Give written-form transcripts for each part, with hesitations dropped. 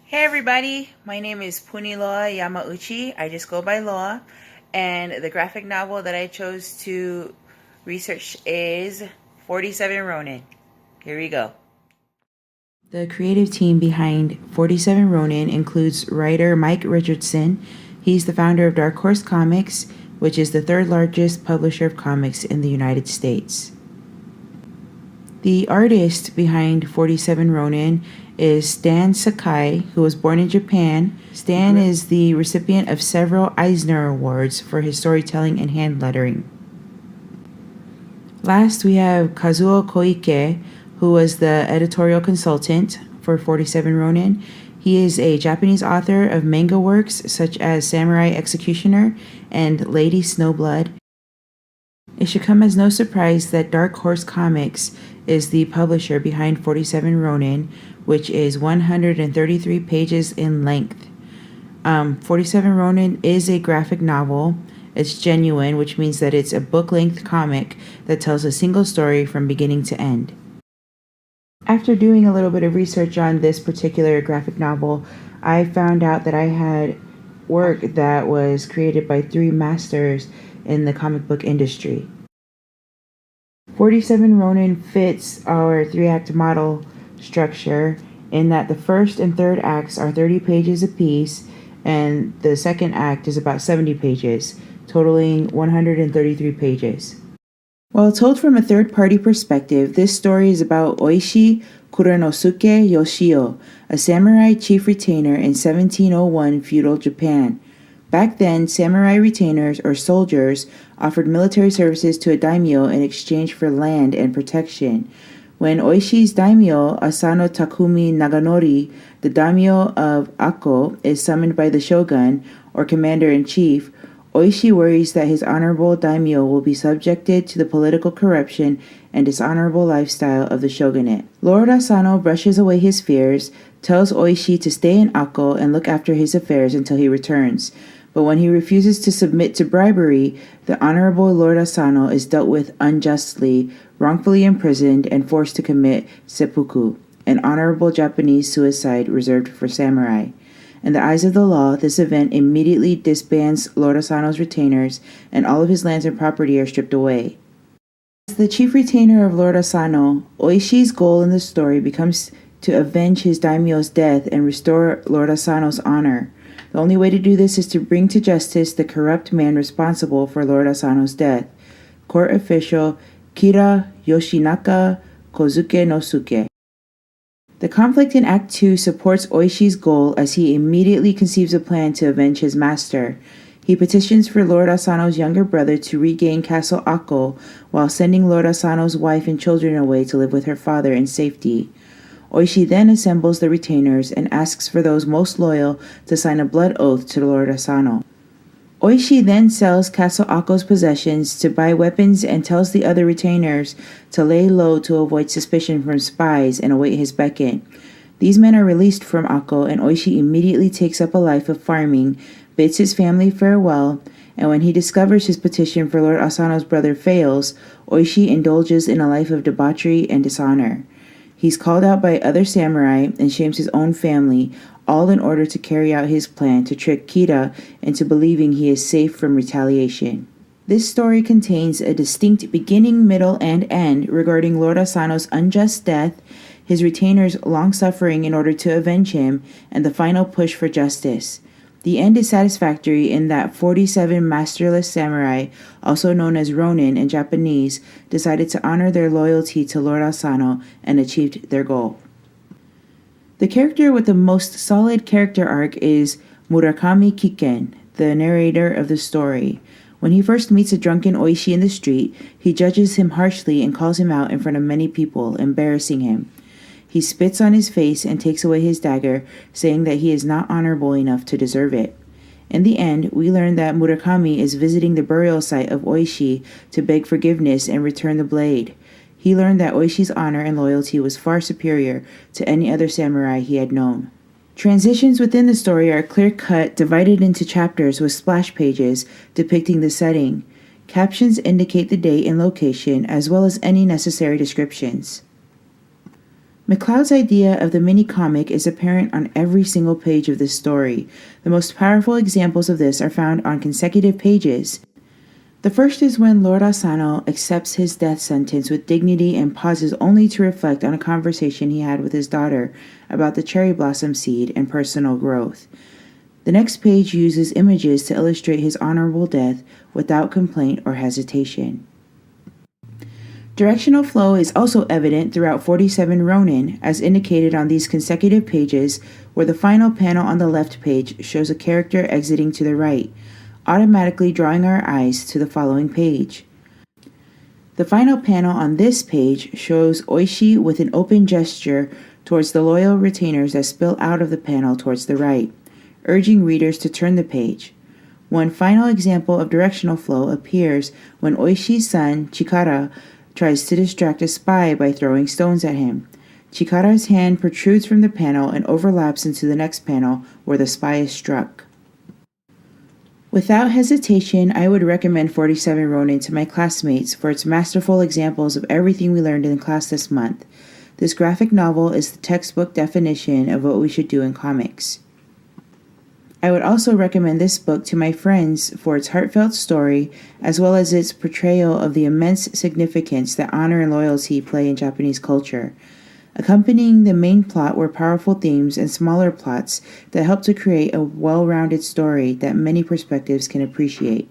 Hey everybody, my name is Puniloa Yamauchi. I just go by Loa, and the graphic novel that I chose to research is 47 Ronin. Here we go. The creative team behind 47 Ronin includes writer Mike Richardson. He's the founder of Dark Horse Comics, which is the third largest publisher of comics in the United States. The artist behind 47 Ronin is Stan Sakai, who was born in Japan. Stan is the recipient of several Eisner Awards for his storytelling and hand lettering. Last, we have Kazuo Koike, who was the editorial consultant for 47 Ronin. He is a Japanese author of manga works such as Samurai Executioner and Lady Snowblood. It should come as no surprise that Dark Horse Comics is the publisher behind 47 Ronin, which is 133 pages in length. 47 Ronin is a graphic novel. It's genuine, which means that it's a book-length comic that tells a single story from beginning to end. After doing a little bit of research on this particular graphic novel, I found out that I had work that was created by three masters in the comic book industry. 47 Ronin fits our three-act model structure in that the first and third acts are 30 pages apiece, and the second act is about 70 pages, totaling 133 pages. While told from a third-party perspective, this story is about Oishi Kuranosuke Yoshio, a samurai chief retainer in 1701 feudal Japan. Back then, samurai retainers, or soldiers, offered military services to a daimyo in exchange for land and protection. When Oishi's daimyo, Asano Takumi Naganori, the daimyo of Akko, is summoned by the shogun, or commander-in-chief, Oishi worries that his honorable daimyo will be subjected to the political corruption and dishonorable lifestyle of the shogunate. Lord Asano brushes away his fears, tells Oishi to stay in Akko and look after his affairs until he returns. But when he refuses to submit to bribery, the Honorable Lord Asano is dealt with unjustly, wrongfully imprisoned, and forced to commit seppuku, an honorable Japanese suicide reserved for samurai. In the eyes of the law, this event immediately disbands Lord Asano's retainers, and all of his lands and property are stripped away. As the chief retainer of Lord Asano, Oishi's goal in the story becomes to avenge his daimyo's death and restore Lord Asano's honor. The only way to do this is to bring to justice the corrupt man responsible for Lord Asano's death, court official Kira Yoshinaka Kozuke no Suke. The conflict in Act 2 supports Oishi's goal as he immediately conceives a plan to avenge his master. He petitions for Lord Asano's younger brother to regain Castle Akko while sending Lord Asano's wife and children away to live with her father in safety. Oishi then assembles the retainers and asks for those most loyal to sign a blood oath to Lord Asano. Oishi then sells Castle Akko's possessions to buy weapons and tells the other retainers to lay low to avoid suspicion from spies and await his beckon. These men are released from Akko, and Oishi immediately takes up a life of farming, bids his family farewell, and when he discovers his petition for Lord Asano's brother fails, Oishi indulges in a life of debauchery and dishonor. He's called out by other samurai and shames his own family, all in order to carry out his plan to trick Kira into believing he is safe from retaliation. This story contains a distinct beginning, middle, and end regarding Lord Asano's unjust death, his retainers' long suffering in order to avenge him, and the final push for justice. The end is satisfactory in that 47 masterless samurai, also known as Ronin in Japanese, decided to honor their loyalty to Lord Asano and achieved their goal. The character with the most solid character arc is Murakami Kiken, the narrator of the story. When he first meets a drunken Oishi in the street, he judges him harshly and calls him out in front of many people, embarrassing him. He spits on his face and takes away his dagger, saying that he is not honorable enough to deserve it. In the end, we learn that Murakami is visiting the burial site of Oishi to beg forgiveness and return the blade. He learned that Oishi's honor and loyalty was far superior to any other samurai he had known. Transitions within the story are clear-cut, divided into chapters with splash pages depicting the setting. Captions indicate the date and location, as well as any necessary descriptions. McCloud's idea of the mini-comic is apparent on every single page of this story. The most powerful examples of this are found on consecutive pages. The first is when Lord Asano accepts his death sentence with dignity and pauses only to reflect on a conversation he had with his daughter about the cherry blossom seed and personal growth. The next page uses images to illustrate his honorable death without complaint or hesitation. Directional flow is also evident throughout 47 Ronin, as indicated on these consecutive pages, where the final panel on the left page shows a character exiting to the right, automatically drawing our eyes to the following page. The final panel on this page shows Oishi with an open gesture towards the loyal retainers that spill out of the panel towards the right, urging readers to turn the page. One final example of directional flow appears when Oishi's son, Chikara, tries to distract a spy by throwing stones at him. Chikara's hand protrudes from the panel and overlaps into the next panel where the spy is struck. Without hesitation, I would recommend 47 Ronin to my classmates for its masterful examples of everything we learned in class this month. This graphic novel is the textbook definition of what we should do in comics. I would also recommend this book to my friends for its heartfelt story, as well as its portrayal of the immense significance that honor and loyalty play in Japanese culture. Accompanying the main plot were powerful themes and smaller plots that help to create a well-rounded story that many perspectives can appreciate.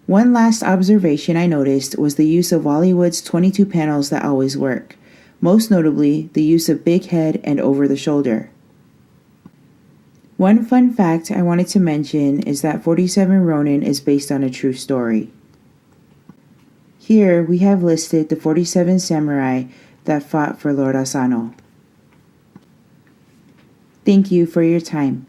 One last observation I noticed was the use of Bollywood's 22 panels that always work, most notably the use of big head and over the shoulder. One fun fact I wanted to mention is that 47 Ronin is based on a true story. Here we have listed the 47 samurai that fought for Lord Asano. Thank you for your time.